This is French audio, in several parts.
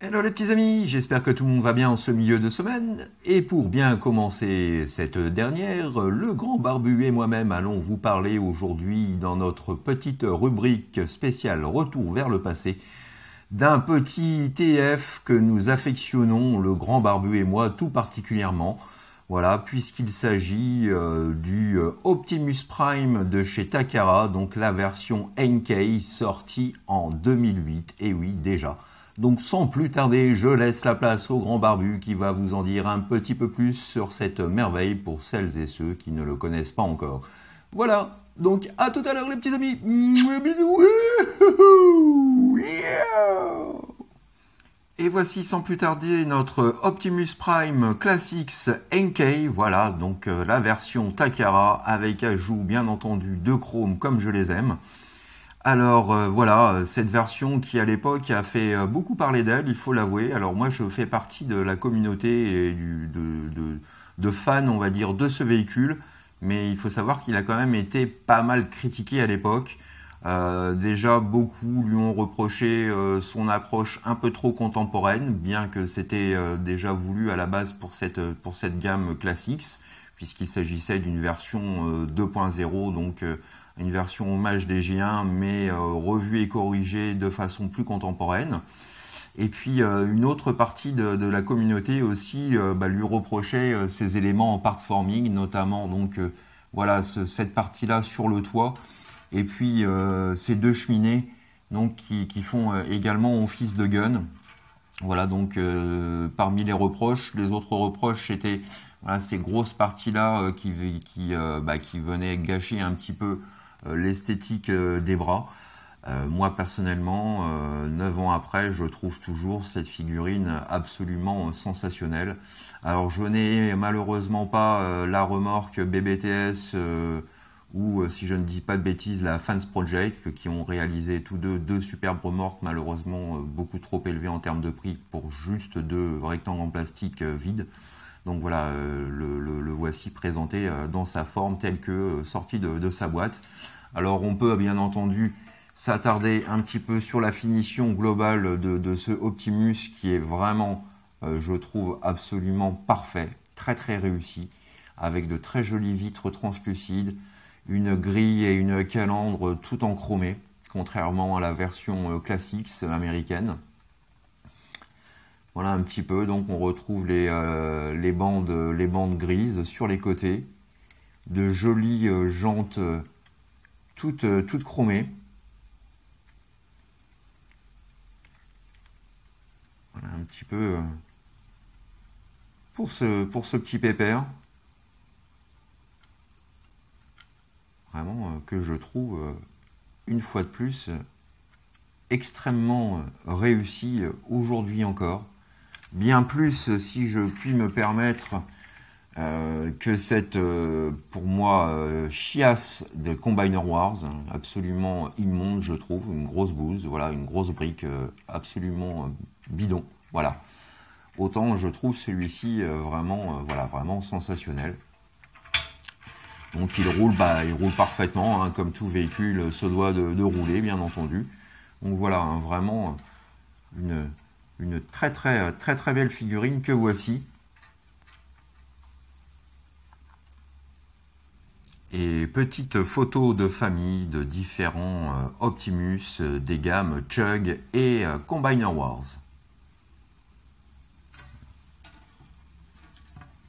Hello les petits amis, j'espère que tout le monde va bien en ce milieu de semaine. Et pour bien commencer cette dernière, le grand barbu et moi-même allons vous parler aujourd'hui dans notre petite rubrique spéciale Retour vers le passé d'un petit TF que nous affectionnons, le grand barbu et moi tout particulièrement. Voilà, puisqu'il s'agit du Optimus Prime de chez Takara, donc la version NK sortie en 2008, et oui déjà. Donc sans plus tarder, je laisse la place au grand barbu qui va vous en dire un petit peu plus sur cette merveille pour celles et ceux qui ne le connaissent pas encore. Voilà, donc à tout à l'heure les petits amis. Bisous. Et voici sans plus tarder notre Optimus Prime Classics NK, voilà, donc la version Takara avec ajout bien entendu de chrome comme je les aime. Alors voilà, cette version qui à l'époque a fait beaucoup parler d'elle, il faut l'avouer. Alors moi je fais partie de la communauté et de fans, on va dire, de ce véhicule. Mais il faut savoir qu'il a quand même été pas mal critiqué à l'époque. Déjà beaucoup lui ont reproché son approche un peu trop contemporaine, bien que c'était déjà voulu à la base pour cette gamme Classics, puisqu'il s'agissait d'une version 2.0, donc une version hommage des G1, mais revue et corrigée de façon plus contemporaine. Et puis une autre partie de la communauté aussi lui reprochait ces éléments en partforming, notamment donc voilà cette partie-là sur le toit, et puis ces deux cheminées donc qui font également office de gun. Voilà, donc parmi les reproches, les autres reproches étaient voilà, ces grosses parties-là qui venaient gâcher un petit peu l'esthétique des bras. Moi personnellement, 9 ans après, je trouve toujours cette figurine absolument sensationnelle. Alors je n'ai malheureusement pas la remorque BBTS ou si je ne dis pas de bêtises la Fans Project qui ont réalisé tous deux superbes remorques, malheureusement beaucoup trop élevées en termes de prix pour juste deux rectangles en plastique vides. Donc voilà, le voici présenté dans sa forme telle que sorti de sa boîte. Alors on peut bien entendu s'attarder un petit peu sur la finition globale de ce Optimus qui est vraiment, je trouve, absolument parfait, très très réussi, avec de très jolies vitres translucides, une grille et une calandre tout en chromé, contrairement à la version Classics américaine. Voilà un petit peu, donc on retrouve les bandes grises sur les côtés, de jolies jantes toutes chromées. Voilà un petit peu pour ce petit pépère. Vraiment que je trouve, une fois de plus, extrêmement réussi aujourd'hui encore. Bien plus, si je puis me permettre, que cette, pour moi, chiasse de Combiner Wars, absolument immonde, je trouve, une grosse bouse, voilà, une grosse brique absolument bidon, voilà. Autant je trouve celui-ci vraiment, voilà, vraiment sensationnel. Donc il roule parfaitement, hein, comme tout véhicule se doit de rouler, bien entendu. Donc voilà, hein, vraiment une très très belle figurine que voici. Et petite photo de famille de différents Optimus des gammes Chug et Combiner Wars.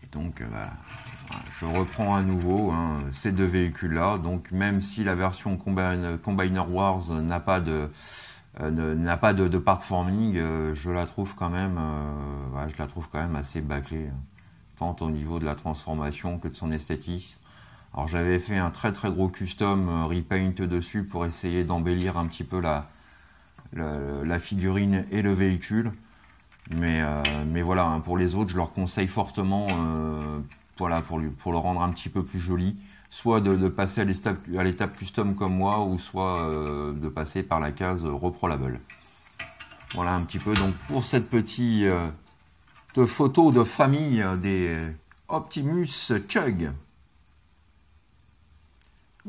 Et donc voilà. Je reprends à nouveau ces deux véhicules-là. Donc même si la version Combiner Wars n'a pas de partforming, je la trouve quand même, assez bâclée, tant au niveau de la transformation que de son esthétique. Alors j'avais fait un très très gros custom repaint dessus pour essayer d'embellir un petit peu la figurine et le véhicule. Mais voilà, hein, pour les autres, je leur conseille fortement, voilà, pour le rendre un petit peu plus joli, soit de passer à l'étape custom comme moi, ou soit de passer par la case Reprolable. Voilà un petit peu donc pour cette petite photo de famille des Optimus Chug.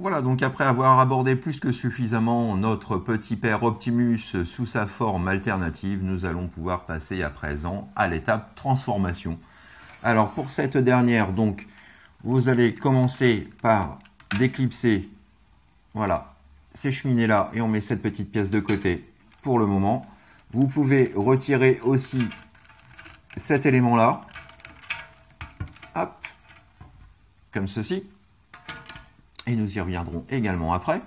Voilà, donc après avoir abordé plus que suffisamment notre petit père Optimus sous sa forme alternative, nous allons pouvoir passer à présent à l'étape transformation. Alors pour cette dernière, donc, vous allez commencer par déclipser, voilà, ces cheminées-là, et on met cette petite pièce de côté pour le moment. Vous pouvez retirer aussi cet élément-là, hop, comme ceci. Et nous y reviendrons également après.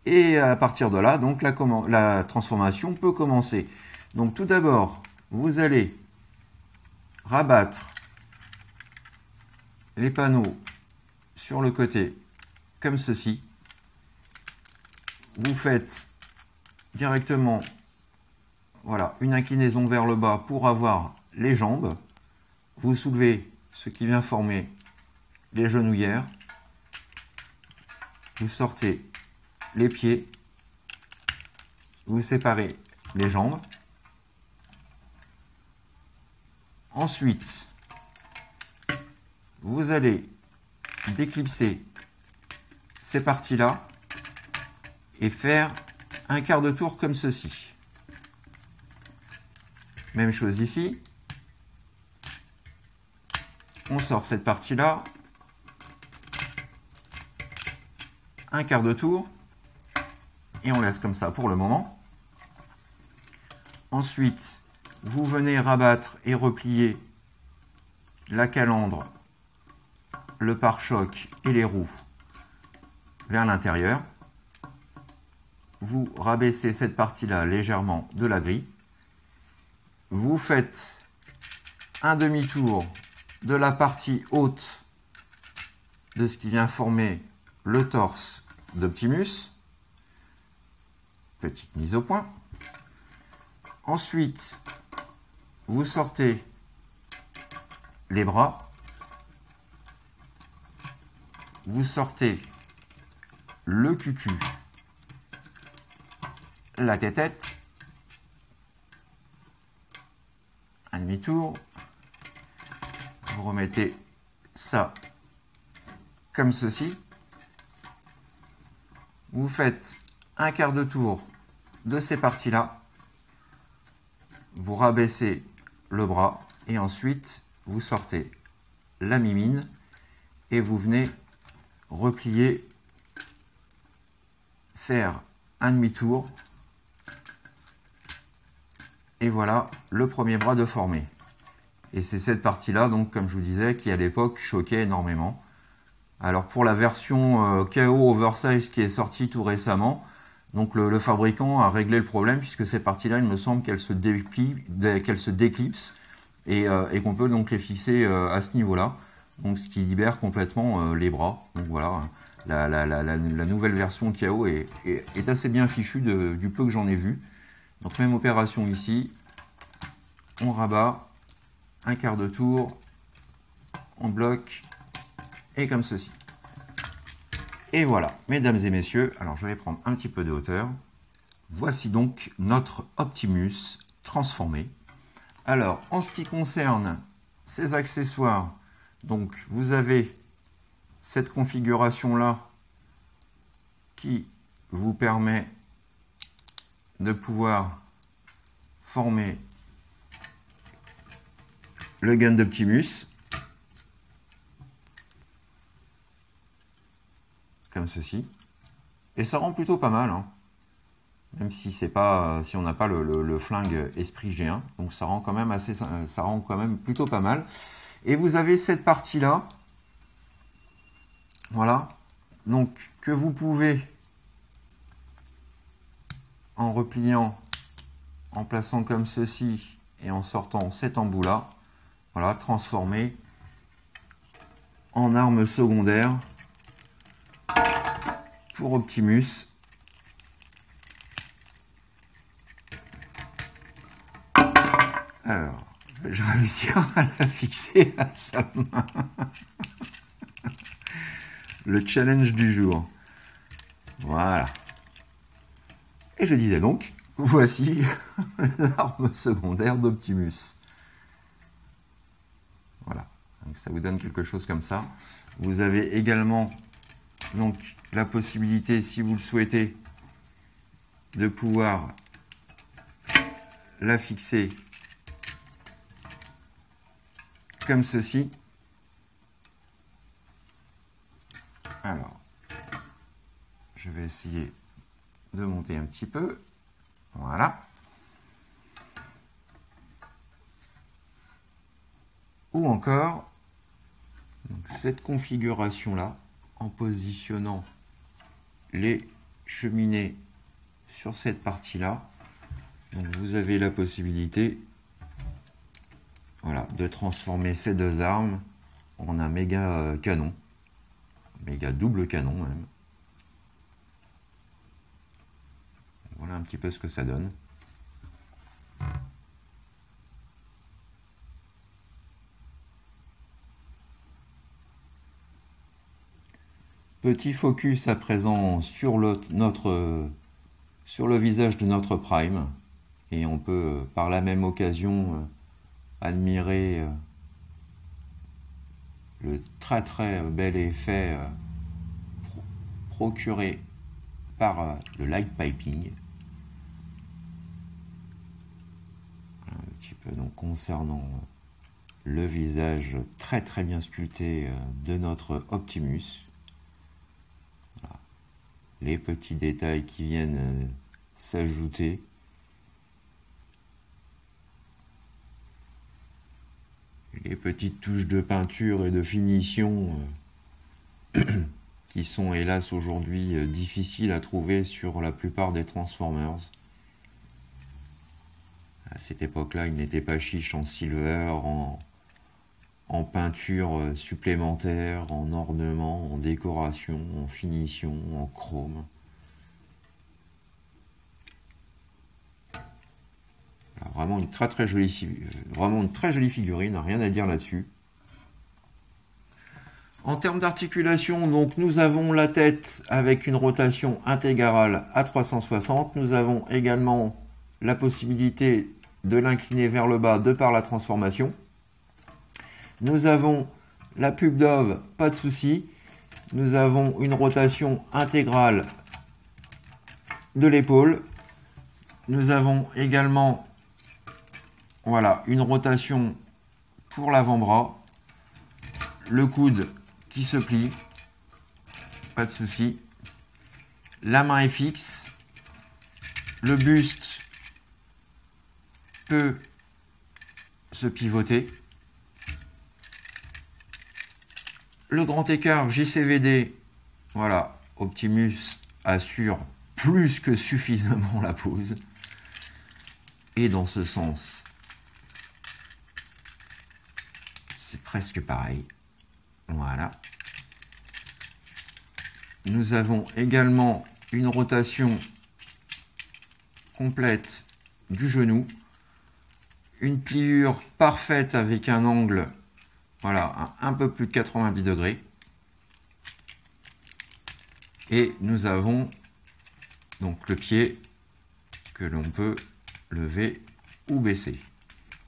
Et à partir de là, donc la transformation peut commencer. Donc tout d'abord, vous allez rabattre les panneaux sur le côté comme ceci. Vous faites directement, voilà, une inclinaison vers le bas pour avoir les jambes. Vous soulevez ce qui vient former les genouillères. Vous sortez les pieds, vous séparez les jambes. Ensuite, vous allez déclipser ces parties-là et faire un quart de tour comme ceci. Même chose ici. On sort cette partie-là. Un quart de tour et on laisse comme ça pour le moment. Ensuite, vous venez rabattre et replier la calandre, le pare-choc et les roues vers l'intérieur. Vous rabaissez cette partie-là légèrement de la grille. Vous faites un demi-tour de la partie haute de ce qui vient former le torse d'Optimus, petite mise au point. Ensuite, vous sortez les bras, vous sortez le cucu, la tête, un demi-tour, vous remettez ça comme ceci. Vous faites un quart de tour de ces parties-là. Vous rabaissez le bras et ensuite vous sortez la mimine et vous venez replier, faire un demi-tour. Et voilà le premier bras de formé. Et c'est cette partie-là, donc comme je vous disais, qui à l'époque choquait énormément. Alors pour la version KO Oversize qui est sortie tout récemment, donc le fabricant a réglé le problème puisque ces parties-là, il me semble qu'elles se déclipsent et qu'on peut donc les fixer à ce niveau-là, donc ce qui libère complètement les bras. Donc voilà, la nouvelle version KO est assez bien fichue du peu que j'en ai vu. Donc même opération ici, on rabat, un quart de tour, on bloque, et comme ceci. Et voilà, mesdames et messieurs, alors je vais prendre un petit peu de hauteur. Voici donc notre Optimus transformé. Alors, en ce qui concerne ces accessoires, donc vous avez cette configuration-là qui vous permet de pouvoir former le gun d'Optimus. Comme ceci, et ça rend plutôt pas mal, hein. Même si c'est pas, si on n'a pas le flingue Esprit G1, donc ça rend quand même plutôt pas mal. Et vous avez cette partie là, voilà, donc que vous pouvez, en repliant, en plaçant comme ceci et en sortant cet embout là, voilà, transformer en arme secondaire pour Optimus. Alors, je vais réussir à la fixer à sa main. Le challenge du jour. Voilà. Et je disais donc, voici l'arme secondaire d'Optimus. Voilà. Donc ça vous donne quelque chose comme ça. Vous avez également donc la possibilité, si vous le souhaitez, de pouvoir la fixer comme ceci. Alors, je vais essayer de monter un petit peu. Voilà. Ou encore, donc cette configuration-là, en positionnant les cheminées sur cette partie-là, donc vous avez la possibilité, voilà, de transformer ces deux armes en un méga canon, méga double canon même. Voilà un petit peu ce que ça donne. Petit focus à présent sur le visage de notre Prime, et on peut par la même occasion admirer le très très bel effet procuré par le light piping. Un petit peu donc concernant le visage très très bien sculpté de notre Optimus. Voilà. Les petits détails qui viennent s'ajouter. Les petites touches de peinture et de finition qui sont hélas aujourd'hui difficiles à trouver sur la plupart des Transformers. À cette époque-là, ils n'étaient pas chiches en silver, en peinture supplémentaire, en ornement, en décoration, en finition, en chrome. Voilà, vraiment une très jolie figurine, rien à dire là-dessus. En termes d'articulation, donc nous avons la tête avec une rotation intégrale à 360. Nous avons également la possibilité de l'incliner vers le bas de par la transformation. Nous avons la pub Dove, pas de souci. Nous avons une rotation intégrale de l'épaule. Nous avons également, voilà, une rotation pour l'avant-bras. Le coude qui se plie, pas de souci. La main est fixe. Le buste peut se pivoter. Le grand écart JCVD, voilà, Optimus assure plus que suffisamment la pose. Et dans ce sens, c'est presque pareil. Voilà. Nous avons également une rotation complète du genou, une pliure parfaite avec un angle, voilà, un peu plus de 90 degrés. Et nous avons donc le pied que l'on peut lever ou baisser.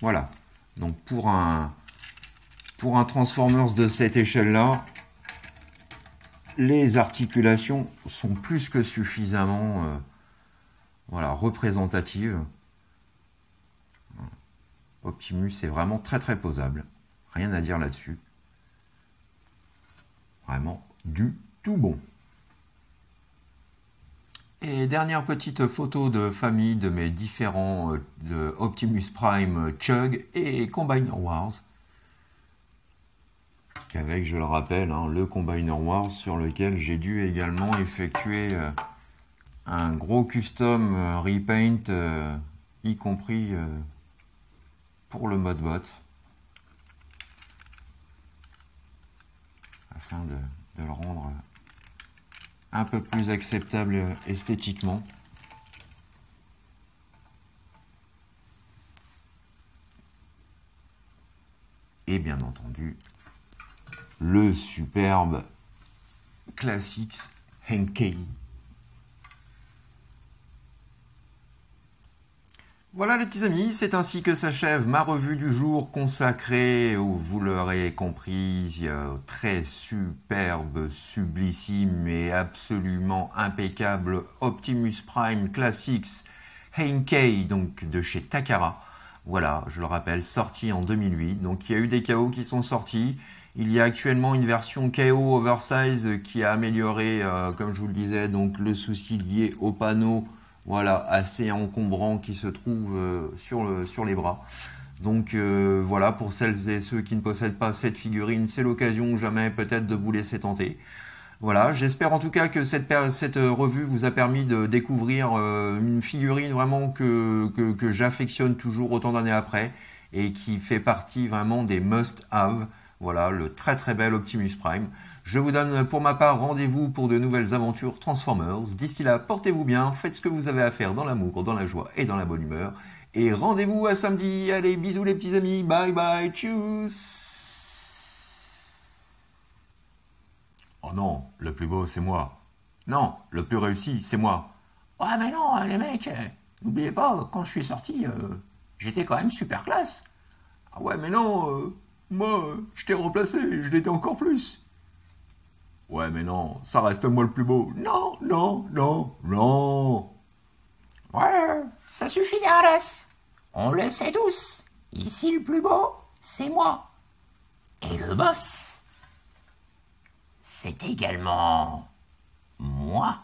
Voilà. Donc pour un Transformers de cette échelle-là, les articulations sont plus que suffisamment voilà, représentatives. Optimus est vraiment très posable. Rien à dire là-dessus. Vraiment du tout bon. Et dernière petite photo de famille de mes différents de Optimus Prime, Chug et Combiner Wars. Avec, je le rappelle, hein, le Combiner Wars sur lequel j'ai dû également effectuer un gros custom repaint, y compris pour le modbot, afin de le rendre un peu plus acceptable esthétiquement. Et bien entendu, le superbe Classics Henkei. Voilà les petits amis, c'est ainsi que s'achève ma revue du jour consacrée, où vous l'aurez compris, très superbe, sublissime et absolument impeccable Optimus Prime Classics Henkei, donc de chez Takara. Voilà, je le rappelle, sorti en 2008. Donc il y a eu des KO qui sont sortis. Il y a actuellement une version KO Oversize qui a amélioré, comme je vous le disais, donc le souci lié au panneau. Voilà, assez encombrant qui se trouve sur les bras. Donc voilà, pour celles et ceux qui ne possèdent pas cette figurine, c'est l'occasion ou jamais peut-être de vous laisser tenter. Voilà, j'espère en tout cas que cette revue vous a permis de découvrir une figurine vraiment que j'affectionne toujours autant d'années après et qui fait partie vraiment des must-have. Voilà, le très très bel Optimus Prime. Je vous donne pour ma part rendez-vous pour de nouvelles aventures Transformers. D'ici là, portez-vous bien, faites ce que vous avez à faire dans l'amour, dans la joie et dans la bonne humeur. Et rendez-vous à samedi. Allez, bisous les petits amis, bye bye, tchuss. Oh non, le plus beau c'est moi. Non, le plus réussi c'est moi. Ouais, mais non, les mecs, n'oubliez pas, quand je suis sorti, j'étais quand même super classe. Ah ouais, mais non, moi, je t'ai remplacé, je l'étais encore plus. Ouais, mais non, ça reste moi le plus beau. Non, non, non, non. Ouais, ça suffit les ralasses. On le sait tous. Ici, le plus beau, c'est moi. Et le boss, c'est également moi.